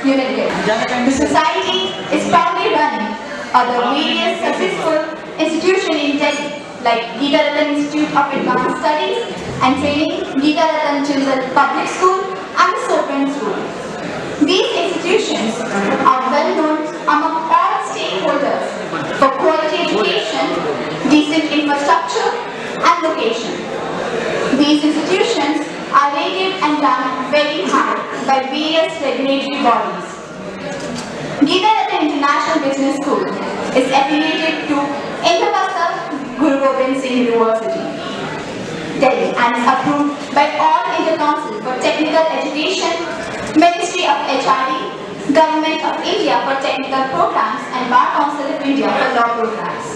unit gift. The society is proudly running other various successful institutions in Delhi like Geeta Ratan Institute of Advanced Studies and Training, Geeta Ratan Children's Public School and the Sopan School. These institutions are well known among all stakeholders for quality education, decent infrastructure and location. These institutions are rated and ranked very high by various regulatory bodies. Geeta Ratan International Business School is affiliated to Indraprastha Guru Gobind Singh University, Delhi, and is approved by all India Council for Technical Education, Ministry of HRD, Government of India for Technical Programs, and Bar Council of India for Law Programs.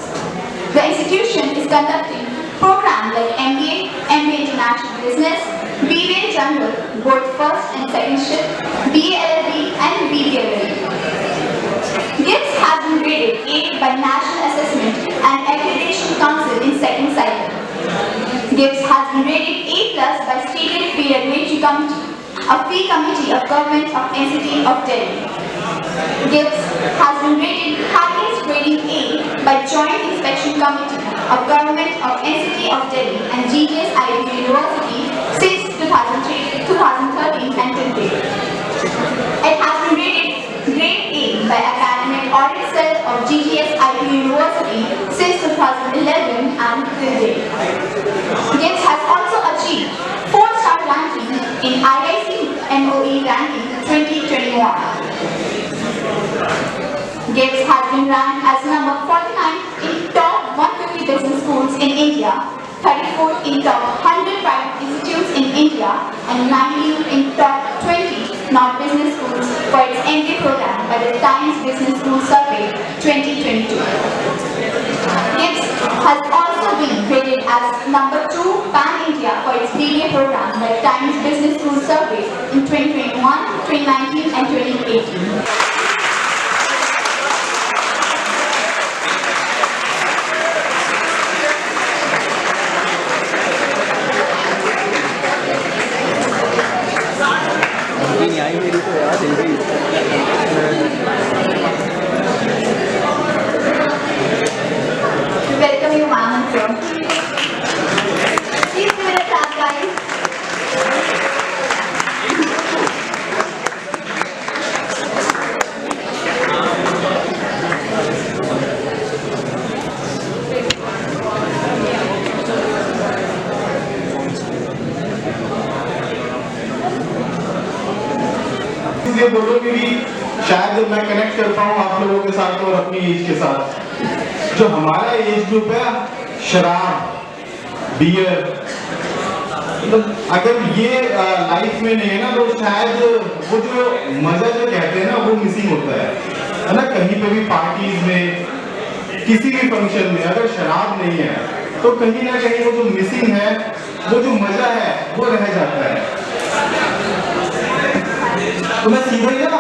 The institution is conducting programs like MBA, MBA International Business, BBA General, both first and second shift, BA LLB, and BBA LLB. GIPS has been graded A by National Assessment and Accreditation Council in second cycle. GIPS has been rated A+ by State Fee Regulatory Committee, a fee committee of Government of NCT of Delhi. GIPS has been rated highest grading A by Joint Inspection Committee of Government of NCT of Delhi and GGS IIT University since 2013 and till date. It has been rated Grade A by Academic Audit Cell of GGS IIT University since 2011 and till date. GIPS has also achieved 4-star ranking in IIC MOE ranking 2021. GIPS has been ranked as number 49 in top 150 business schools in India, 34 in top 100 private institutes in India, and 19 in top 20 non-business schools for its MBA program by the Times Business School Survey 2022. GIPS has also been graded as number 2 Pan-India for its BBA program by the Times Business School Survey in 2021, 2019 and 2018. Welcome you, ma'am and sir. Please give it a clap, guys. ये बोलोगे भी शायद मैं connect कर पाऊँ आप लोगों के साथ और अपनी एज के साथ। जो हमारा एज ग्रुप है, शराब, बियर, अगर ये लाइफ में नहीं है ना तो शायद वो जो मजा जो कहते हैं ना वो मिसिंग होता है ना। कहीं पे भी पार्टीज में, किसी भी फंक्शन में अगर शराब नहीं है तो कहीं ना कहीं वो जो मिसिंग है, वो जो मजा है वो रह जाता है। तो मैं सीधे ही ना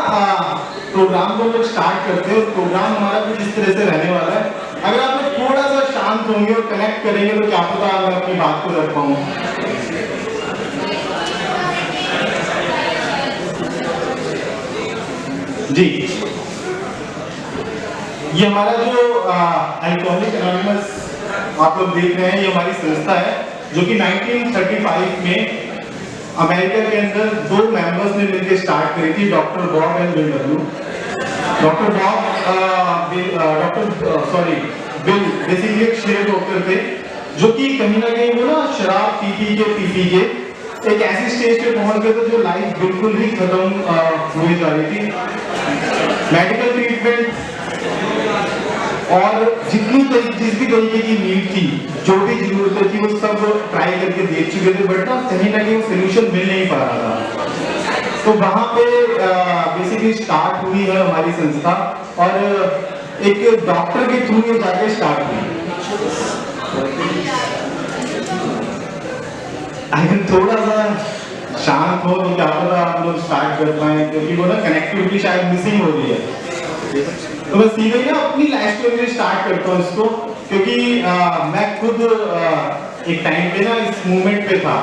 प्रोग्राम को लोग स्टार्ट करते हैं और प्रोग्राम हमारा कुछ इस तरह से रहने वाला है। अगर आप लोग थोड़ा सा शांत होंगे और कनेक्ट करेंगे तो क्या पता मैं अपनी बात को रख पाऊँ। जी, ये हमारा जो अल्कोहलिक एनोनिमस आप लोग देख रहे हैं, ये हमारी संस्था है जो कि 1935 में अमेरिका के अंदर 2 मेंबर्स ने मिलकर स्टार्ट करी थी, doctor Bob and bill W. Doctor Bob bill basically एक शेर डॉक्टर थे जो कि कहीं ना कहीं वो ना शराब पी के एक ऐसी स्टेज पे पहुंच गए थे जो लाइफ बिल्कुल ही खत्म हुई जा रही थी। मेडिकल ट्रीटमेंट और जिस भी तरीके की नीड थी, जो भी जरूरतें थी, वो सब ट्राई करके देख चुके थे, बट ना कहीं वो सोल्यूशन मिल नहीं पा रहा था। तो वहां पे बेसिकली स्टार्ट हुई है हमारी संस्था और एक डॉक्टर के थ्रू ये जाके स्टार्ट हुई। अगर थोड़ा सा शांत हो तो क्या पता हम लोग स्टार्ट कर पाए, क्योंकि वो ना कनेक्टिविटी शायद मिसिंग हो रही है। तो मैं सीधे ना अपनी लाइफ स्टोरी स्टार्ट करता हूँ इसको, क्योंकि मैं खुद एक टाइम पे ना इस मूवमेंट पे था।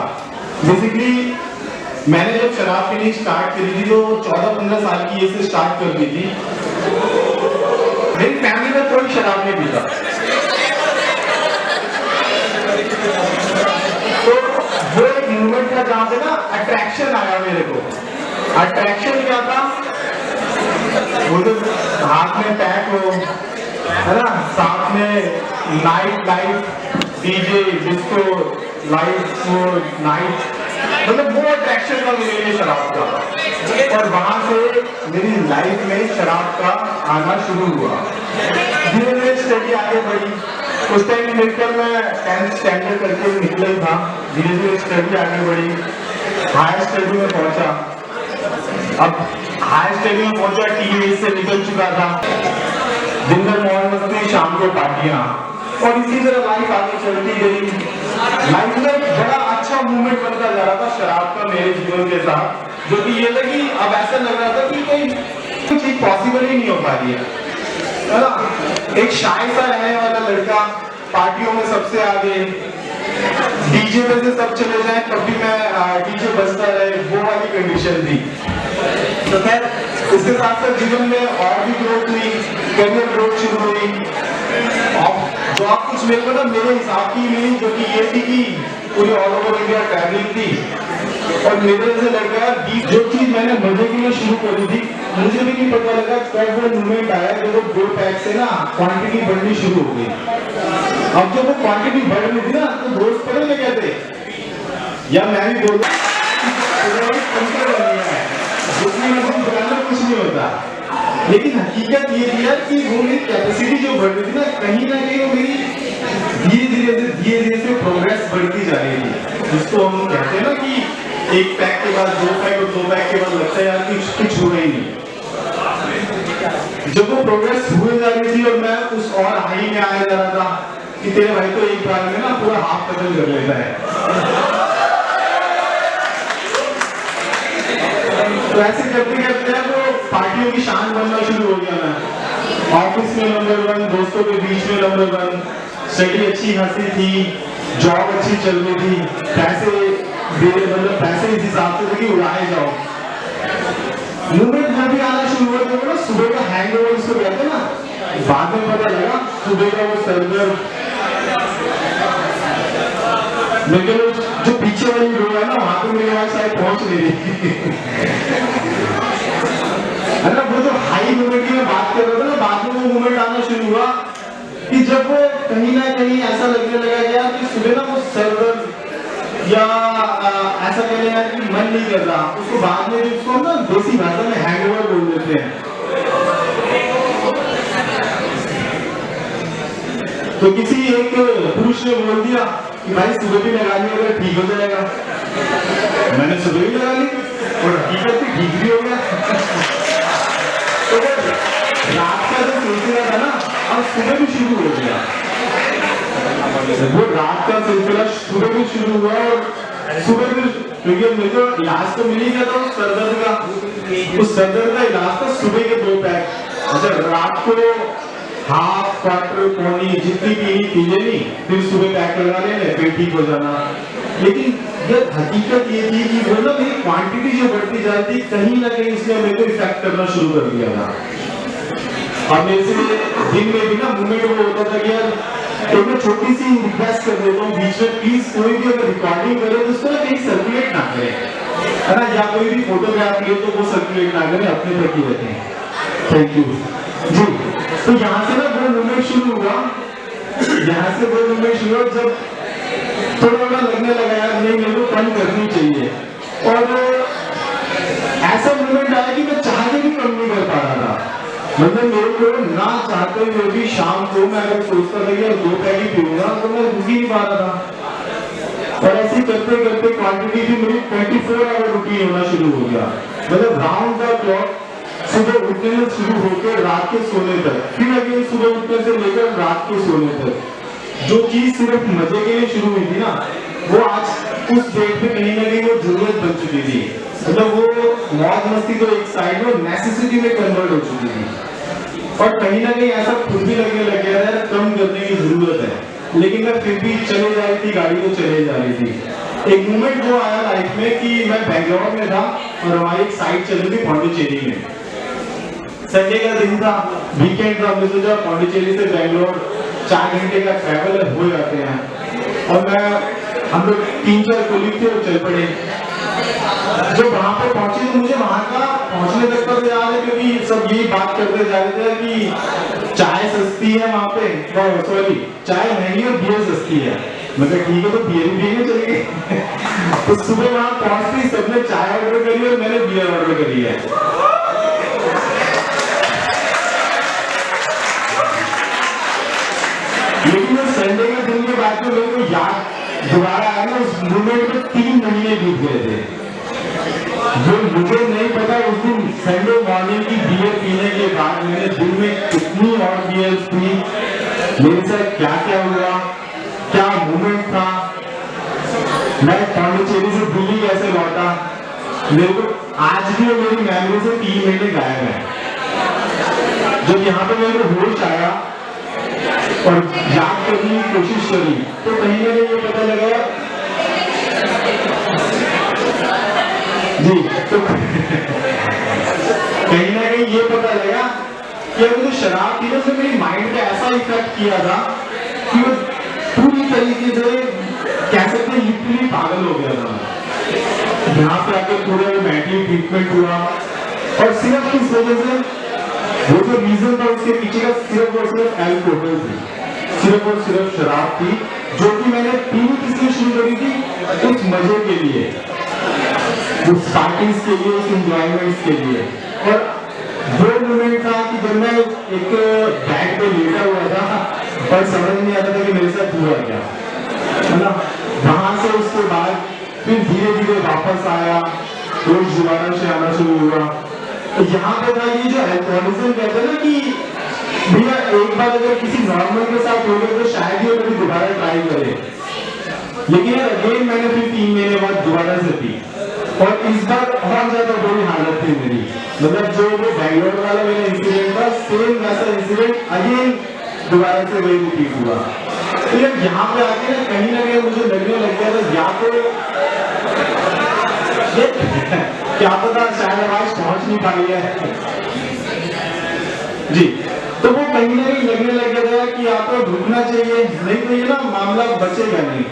बेसिकली मैंने जब शराब पीनी स्टार्ट करी थी तो 14-15 साल की एज से स्टार्ट कर दी थी। मेरी फैमिली में कोई शराब नहीं पीता, तो वो एक मूवमेंट था जहाँ पे ना अट्रैक्शन आया मेरे को। अट्रैक्शन क्या था, वो तो हाथ में पैक हो, है ना, साथ में night life, DJ, disco, light, वो नाइट, मतलब वो अट्रैक्शन था मेरे लिए शराब का। और वहां से मेरी लाइफ में शराब का आना शुरू हुआ। धीरे धीरे स्टडी आगे बढ़ी। उस टाइम मिलकर मैं 10th स्टैंडर्ड करके निकला ही था। धीरे धीरे स्टडी आगे बढ़ी, हायर स्टडी में पहुंचा। अब हायर स्टडी में पहुंचा, टीन एज से निकल चुका था। दिन भर मौज मस्ती, शाम को पार्टियां, और इसी तरह लाइफ आगे चलती गई। लाइफ में बड़ा अच्छा मूवमेंट बनता जा रहा था शराब का मेरे जीवन के साथ, जो कि ये था कि अब ऐसा लग रहा था कि कोई चीज पॉसिबल ही नहीं हो पा रही है ना। एक शाय सा रहने वाला लड़का, पार्टियों में सबसे आगे, डीजे में से सब चले जाए तब भी मैं डीजे बजता रहे, वो वाली कंडीशन थी। तो खैर इसके साथ साथ जीवन में और भी ग्रोथ हुई, करियर ग्रोथ शुरू हुई। जॉब कुछ मेरे को ना मेरे हिसाब की मिली, जो कि ये थी कि पूरी ऑल ओवर इंडिया ट्रैवलिंग थी। और मेरे से लड़का जो चीज मैंने मजे के लिए शुरू करी थी, मुझे भी नहीं पता लगा कब वो मूवमेंट आया जब वो 2 पैक से ना क्वांटिटी बढ़नी शुरू हो गई। अब जब वो क्वांटिटी बढ़ रही थी ना, तो दोस्त पड़े में कहते, या मैं भी बोल कुछ नहीं होता, लेकिन हकीकत ये थी यार कि वो मेरी कैपेसिटी जो बढ़ रही थी ना कहीं वो मेरी धीरे धीरे से प्रोग्रेस बढ़ती जा रही थी। जिसको हम कहते हैं ना कि एक पैक के बाद 2 पैक और 2 पैक के बाद लगता है यार कि कुछ हुआ ही नहीं। जब वो प्रोग्रेस हुए जा रही थी और मैं उस और हाई में आया जा रहा था कि तेरे भाई तो एक बार में ना पूरा हाफ कदम कर लेता है। तो ऐसे करते करते वो पार्टियों की शान बनना शुरू हो गया। मैं ऑफिस में नंबर 1, दोस्तों के बीच में नंबर 1, स्टडी अच्छी खासी थी, जॉब अच्छी चल रही थी, पैसे इस हिसाब से थे कि उड़ाए जाओ। मूवमेंट में भी आना शुरू हुआ तो ना सुबह का हैंगओवर इसको कहते हैं ना, बाद में पता लगा सुबह का वो सरदर्द, लेकिन जो पीछे वाली रो है ना वहां पे मेरी आवाज शायद पहुंच नहीं रही है ना। वो जो हाई मूवमेंट की मैं बात कर रहा था ना, बाद में वो मूवमेंट आना शुरू हुआ कि जब वो कहीं ना कहीं ऐसा लगने लगा यार कि सुबह ना वो सरदर्द या ऐसा कहने यार कि मन नहीं कर रहा, उसको बाद में उसको ना देसी भाषा में हैंगओवर बोल देते हैं। तो किसी एक पुरुष ने बोल दिया कि भाई सुबह भी लगा लिया अगर ठीक हो जाएगा। मैंने सुबह भी लगा ली और हकीकत में ठीक भी हो गया। तो रात का जो सिलसिला था ना अब सुबह भी शुरू हो गया। वो रात का सिलसिला सुबह भी शुरू हुआ और सुबह भी, क्योंकि मेरे को इलाज तो मिल ही गया था उस सरदर्द का। उस सरदर्द का इलाज था सुबह के 2 पैक। अच्छा रात को हाफ क्वार्टर पौनी जितनी पीनी पी लेनी, फिर सुबह पैक लगा लेने, फिर ठीक हो जाना। लेकिन ये हकीकत ये थी कि वो ना मेरी क्वांटिटी जो बढ़ती जाती कहीं ना कहीं उसने मेरे को इफेक्ट करना शुरू कर दिया था। और मेरे से दिन में भी ना मूवमेंट वो होता था कि यार एक मैं छोटी सी रिक्वेस्ट कर देता हूँ बीच में, प्लीज कोई भी अगर रिकॉर्डिंग करे तो उसको ना कहीं सर्कुलेट ना करे, है ना, या कोई भी फोटोग्राफ ले तो वो सर्कुलेट ना करे, अपने तक ही रखें। थैंक यू जी। तो यहाँ से ना वो मूवमेंट शुरू हुआ, यहाँ से वो मूवमेंट शुरू हुआ जब थोड़ा लगने लगा यार नहीं मेरे को कम करनी चाहिए। और ऐसा मूवमेंट आया कि मैं चाहते भी कम नहीं कर पा रहा था। मतलब मेरे को ना चाहते हुए भी शाम को मैं अगर सोचता था कि 2 पैक ही पीऊंगा तो मैं रुक ही नहीं पा रहा था। और ऐसे करते करते क्वांटिटी भी मेरी 24 आवर रूटीन होना शुरू हो गया। मतलब राउंड द क्लॉक सुबह उठने से शुरू होकर रात के सोने तक, फिर अगले सुबह उठने से लेकर रात के सोने तक। जो चीज सिर्फ मजे के लिए शुरू हुई थी ना, वो आज उस डेट पे कहीं ना कहीं वो जरूरत बन चुकी थी। मतलब वो मौज मस्ती तो एक साइड में नेसेसिटी में कन्वर्ट हो चुकी थी। और कहीं ना कहीं ऐसा खुद भी लगने लग गया था कम करने की जरूरत है, लेकिन मैं फिर भी चले जा रही थी, गाड़ी तो चले जा रही थी। एक मोमेंट वो आया लाइफ में कि मैं बेंगलोर में था और हमारी एक साइट चल रही थी पौंडीचेरी में। संडे का दिन था, वीकेंड था, हमने सोचा पौंडीचेरी से बेंगलोर 4 घंटे का ट्रैवल हो जाते हैं। और हम लोग 3-4 कोलीग थे और चल पड़े। जब वहां पे पहुंचे तो मुझे वहां का पहुंचने तक का तो याद है, क्योंकि सब यही बात करते जा रहे थे कि चाय सस्ती है वहां पे, सॉरी चाय महंगी और बियर सस्ती है। मतलब ठीक है तो बियर भी पीने चले गए। तो सुबह वहां पहुंचते ही सबने चाय ऑर्डर करी और मैंने बियर ऑर्डर करी है। लेकिन उस संडे के दिन के बाद में मेरे को याद दोबारा आया ना, उस मूवमेंट में 3 महीने बीत गए थे। जो मुझे नहीं पता उस दिन संडे मॉर्निंग की बियर पीने के बाद मैंने दिन में कितनी और बियर पी, मेरे साथ क्या क्या हुआ, क्या मूवमेंट था, मैं पौंडीचेरी से दिल्ली कैसे लौटा, मेरे को आज भी मेरी मेमोरी से 3 महीने गायब है। जब यहाँ पे मेरे को होश आया और याद करने की कोशिश करी तो कहीं ना कहीं ये पता लगा जी, तो कहीं ना कहीं ये पता लगा कि अगर जो शराब थी ना उसने मेरी माइंड पे ऐसा इफेक्ट किया था कि वो पूरी तरीके से कह सकते हैं लिटरली पागल हो गया था। यहाँ पे आकर पूरा मेंटली ट्रीटमेंट हुआ और सिर्फ इस वजह से वो जो रीजन था उसके पीछे का सिर्फ और सिर्फ अल्कोहल थी, सिर्फ और सिर्फ शराब थी, जो कि मैंने पीनी किस लिए शुरू करी थी, उस मजे के लिए, उस पार्टीज के लिए, उस एंजॉयमेंट्स के लिए। और वो मोमेंट था कि जब मैं एक बैग पे लेटा हुआ था पर समझ नहीं आता था कि मेरे साथ हुआ क्या, है ना। वहां से उसके बाद फिर धीरे धीरे वापस आया, रोज दोबारा से आना शुरू हुआ। तो यहाँ पे था ये जो अल्कोहलिज्म कहते हैं ना कि भैया एक बार अगर किसी नॉर्मल के साथ हो गया तो शायद ही वो कभी दोबारा ट्राई करे, लेकिन अगेन मैंने फिर 3 महीने बाद दोबारा से पी और इस बार और ज्यादा बुरी हालत थी मेरी। मतलब जो वो बेंगलोर वाला मेरा इंसिडेंट था, सेम वैसा इंसिडेंट अगेन दोबारा से वही रिपीट हुआ। तो यार यहाँ पे आके ना कहीं मुझे लगने लग गया था या तो क्या पता शायद आवाज पहुंच नहीं पाई है जी। तो वो कहीं ना कहीं लगने लग गया था कि आपको रुकना चाहिए, नहीं तो ये ना मामला बचेगा नहीं।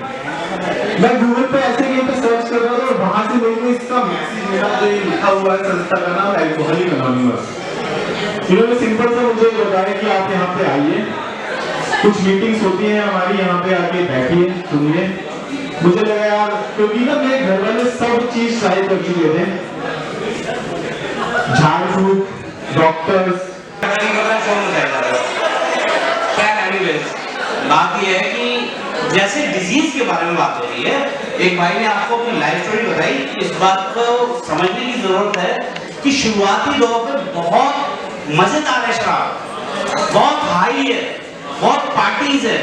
मैं गूगल पे ऐसे कहीं पे सर्च कर रहा था और वहां से मेरे को इसका मैसेज मिला जो ये लिखा हुआ है संस्था का नाम अल्कोहलिक अनोनिमस। इन्होंने सिंपल सा मुझे बताया कि आप यहाँ पे आइए, कुछ मीटिंग्स होती हैं हमारी, यहाँ पे आके बैठिए सुनिए। मुझे लगा यार, क्योंकि ना मेरे घर वाले सब चीज ट्राई कर चुके थे, झाड़ फूक, डॉक्टर्स, बात यह है कि जैसे डिजीज के बारे में बात हो रही है, एक भाई ने आपको अपनी लाइफ स्टोरी बताई। इस बात को समझने की जरूरत है कि शुरुआती दौर पे बहुत मजेदार है शराब, बहुत हाई है, बहुत पार्टीज है,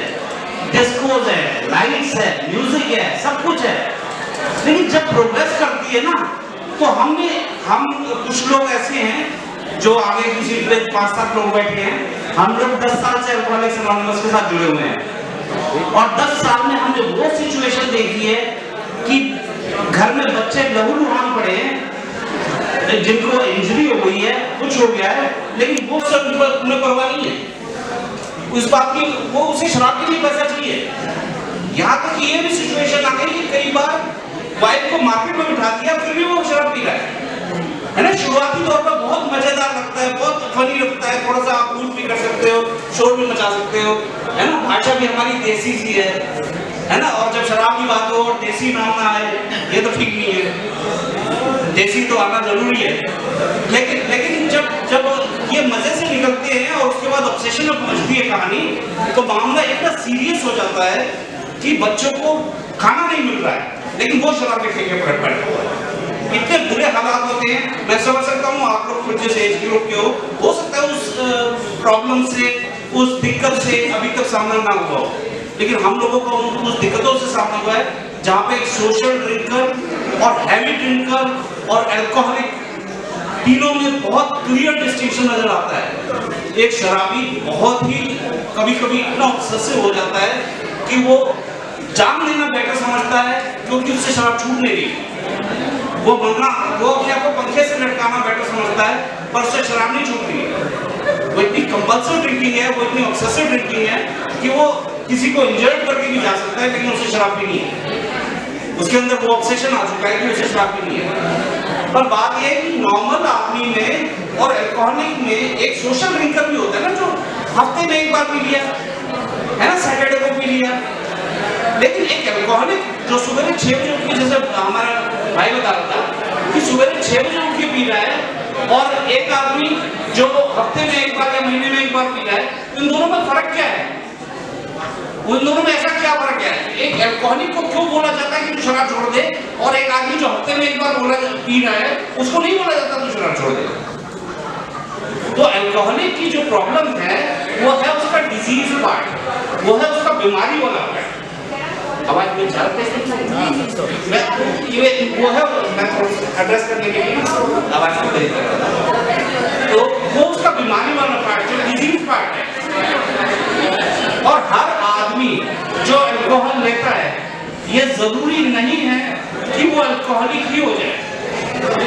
डिस्कोज है, लाइट्स है, म्यूजिक है, सब कुछ है। लेकिन जब प्रोग्रेस करती है ना तो हम कुछ लोग ऐसे हैं जो आगे किसी पे 5-7 लोग बैठे हैं, हम लोग 10 साल से अल्कोहलिक्स अनोनिमस के साथ जुड़े हुए हैं और 10 साल में हमने वो सिचुएशन देखी है कि घर में बच्चे लहूलुहान पड़े हैं, जिनको इंजरी हो गई है, कुछ हो गया है, लेकिन वो सब उन्हें परवाह नहीं है उस बात की, वो उसे शराब के लिए पैसा चाहिए। यहाँ तक ये भी सिचुएशन आ गई कि कई बार वाइफ को मार्केट में बिठा दिया फिर भी वो शराब पी रहा है ना। शुरुआती तौर पर बहुत मजेदार लगता है, बहुत फनी लगता है, थोड़ा सा आप लूट भी कर सकते हो, शोर भी मचा सकते हो, है ना। भाषा भी हमारी देसी सी है ना। और जब शराब की बात हो और देसी नाम ना आए ये तो ठीक नहीं है, देसी तो आना जरूरी है। लेकिन जब ये मजे से निकलते हैं और उसके बाद ऑब्सेशन में पहुंचती है कहानी, तो मामला इतना सीरियस हो जाता है कि बच्चों को खाना नहीं मिल रहा है, लेकिन वो शराब के ठेके पर बैठे हुए हैं। इतने बुरे हालात होते हैं। मैं समझ सकता हूँ आप लोग खुद जैसे एज ग्रुप के हो सकता है उस प्रॉब्लम से, उस दिक्कत से अभी तक सामना ना हुआ हो, लेकिन हम लोगों को उस दिक्कतों से सामना हुआ है जहाँ पे एक सोशल ड्रिंकर और हैवी ड्रिंकर और अल्कोहलिक तीनों में बहुत क्लियर डिस्टिंक्शन नजर आता है। एक शराबी बहुत ही कभी कभी इतना ऑब्सेसिव हो जाता है कि वो जान लेना बेटर समझता है क्योंकि उससे शराब छूट नहीं रही। वो अपने आप को पंखे से लटकाना बेटर समझता है, पर उससे शराब नहीं छूट रही है। वो इतनी कंपल्सिव ड्रिंकिंग है, वो इतनी ऑब्सेसिव ड्रिंकिंग है कि वो किसी को इंजर्ड करके भी जा सकता है, लेकिन उसे शराब पीनी है। उसके अंदर वो ऑब्सेशन आ चुका है कि उसे शराब पीनी है। पर बात यह है कि नॉर्मल आदमी में और अल्कोहलिक में एक सोशल ड्रिंकर भी होता है ना, जो हफ्ते में एक बार पी लिया है ना, सैटरडे को पी लिया। लेकिन एक अल्कोहलिक जो सुबह 6 बजे उठ के, जैसे हमारा भाई बता रहा था कि सुबह 6 बजे उठ के पी रहा है, और एक आदमी जो हफ्ते में एक बार या महीने में एक बार पी रहा है, इन दोनों में फर्क क्या है? उन दोनों में ऐसा क्या फर्क है? एक अल्कोहलिक को क्यों बोला जाता है कि तू शराब छोड़ दे, और एक आदमी जो हफ्ते में एक बार पी रहा है उसको नहीं बोला जाता तू शराब छोड़ दे? तो अल्कोहलिक की जो प्रॉब्लम है वो है उसका डिजीज पार्ट, वो है उसका बीमारी वाला पार्ट। आवाज में चलते वो है, मैं थोड़ा एड्रेस करने के लिए आवाज को तेज कर रहा था। तो वो उसका बीमारी वाला पार्ट, जो डिजीज पार्ट है। और हर आदमी जो अल्कोहल लेता है, ये जरूरी नहीं है कि वो अल्कोहलिक ही हो जाए।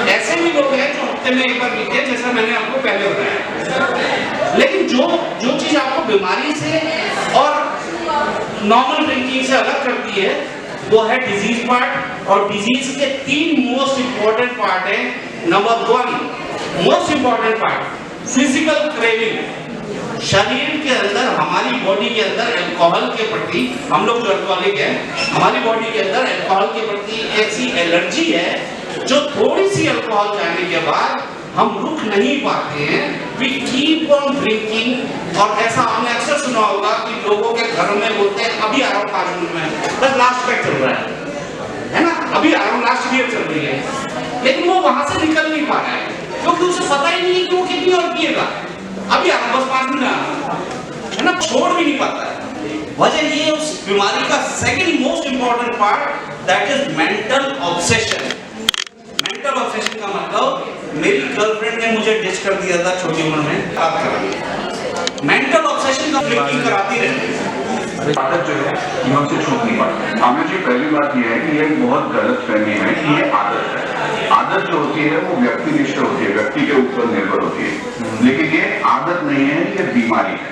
ऐसे भी लोग हैं जो हफ्ते में एक बार पीते हैं, जैसा मैंने आपको पहले बताया। लेकिन जो चीज आपको बीमारी से और नॉर्मल ड्रिंकिंग से अलग करती है वो है डिजीज पार्ट। और डिजीज के 3 मोस्ट इंपॉर्टेंट पार्ट है। Number 1 most important part, physical craving. शरीर के अंदर, हमारी बॉडी के अंदर अल्कोहल के प्रति, हम लोग जो अल्कोहलिक हैं, हमारी बॉडी के अंदर अल्कोहल के प्रति ऐसी एलर्जी है जो थोड़ी सी अल्कोहल जाने के बाद हम रुक नहीं पाते हैं। We keep on drinking। और ऐसा आपने अक्सर सुना होगा कि लोगों के घरों में बोलते हैं अभी आ रहा हूँ 5 मिनट में, बस लास्ट पैक चल रहा है ना, अभी आ रहा हूँ, लास्ट बियर चल रही है। लेकिन वो वहां से निकल नहीं पा रहा है क्योंकि उसे पता ही नहीं है कि वो कितनी और पिएगा। अभी आ रहा हूँ, बस 5 मिनट आ रहा है ना, छोड़ भी नहीं पाता है। वजह ये उस बीमारी का second most important part, that is mental obsession. Mental obsession का मतलब, मेरी गर्लफ्रेंड ने मुझे डिच कर दिया था छोटी उम्र में, आप कराइए। मेंटल ऑब्सेशन का ड्रिंकिंग कराती रहती है। आदत जो है ये हमसे छूट नहीं पाती। आमिर जी, पहली बात ये है कि ये बहुत गलत फहमी है कि ये आदत है। आदत जो होती है वो व्यक्तिनिष्ठ होती है, व्यक्ति के ऊपर निर्भर होती है, लेकिन ये आदत नहीं है, ये बीमारी है।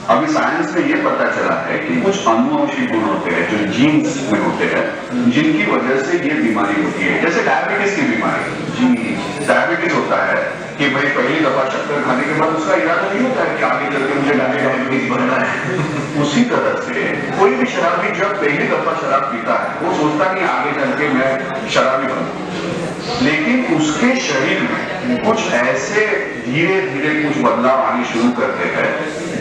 अभी साइंस में ये पता चला है कि कुछ अनुवंशिक गुण होते हैं जो जीन्स में होते हैं, जिनकी वजह से ये बीमारी होती है। जैसे डायबिटीज की बीमारी, जी डायबिटीज होता है कि भाई पहली दफा शक्कर खाने के बाद उसका इरादा नहीं होता है कि आगे चलकर मुझे डायबिटीज बनना है। उसी तरह से कोई भी शराबी जब पहली दफा शराब पीता है वो सोचता नहीं आगे चल के मैं शराबी बनूं, लेकिन उसके शरीर में कुछ ऐसे धीरे धीरे कुछ बदलाव आने शुरू करते हैं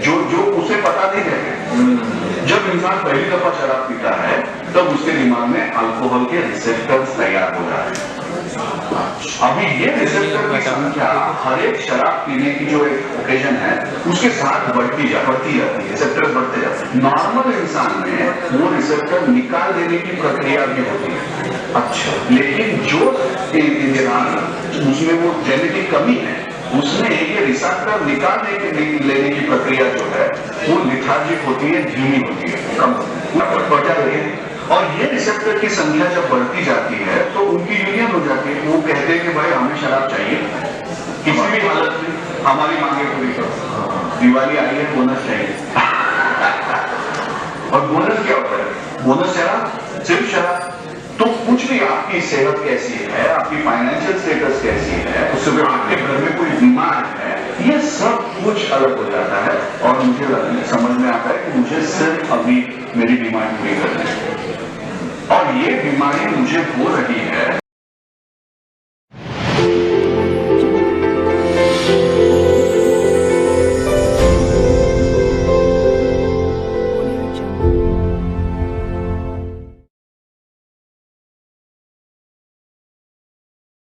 जो उसे पता नहीं रहते। जब इंसान पहली दफा शराब पीता है तब उसके दिमाग में अल्कोहल के रिसेप्टर्स तैयार हो जाते हैं। अभी ये रिसेप्टर की संख्या हर एक शराब पीने की जो एक ओकेजन है उसके साथ बढ़ती जाती है, रिसेप्टर बढ़ते जाते हैं। नॉर्मल इंसान में वो रिसेप्टर निकाल देने की प्रक्रिया भी होती है। अच्छा, लेकिन जो उसमें वो जेनेटिक कमी है, उसमें ये रिसेप्टर निकालने के लेने की प्रक्रिया जो है वो लिथार्जिक होती है, धीमी होती है, कम बढ़ जाती है। और ये रिसेप्टर की संख्या जब बढ़ती जाती है तो उनकी यूनियन हो जाती है। वो कहते हैं कि भाई हमें शराब चाहिए, किसी भी हालत में हमारी मांगे पूरी करो। दिवाली आई है, बोनस चाहिए। और बोनस क्या होता है? बोनस शराब, सिर्फ शराब। तो कुछ भी, आपकी सेहत कैसी है, आपकी फाइनेंशियल स्टेटस कैसी है, उससे भी आपके घर में कोई बीमार है, ये सब कुछ अलग हो जाता है। और मुझे समझ में आता है कि मुझे सिर्फ अभी मेरी बीमारी पूरी करनी है। और ये बीमारी मुझे हो रही है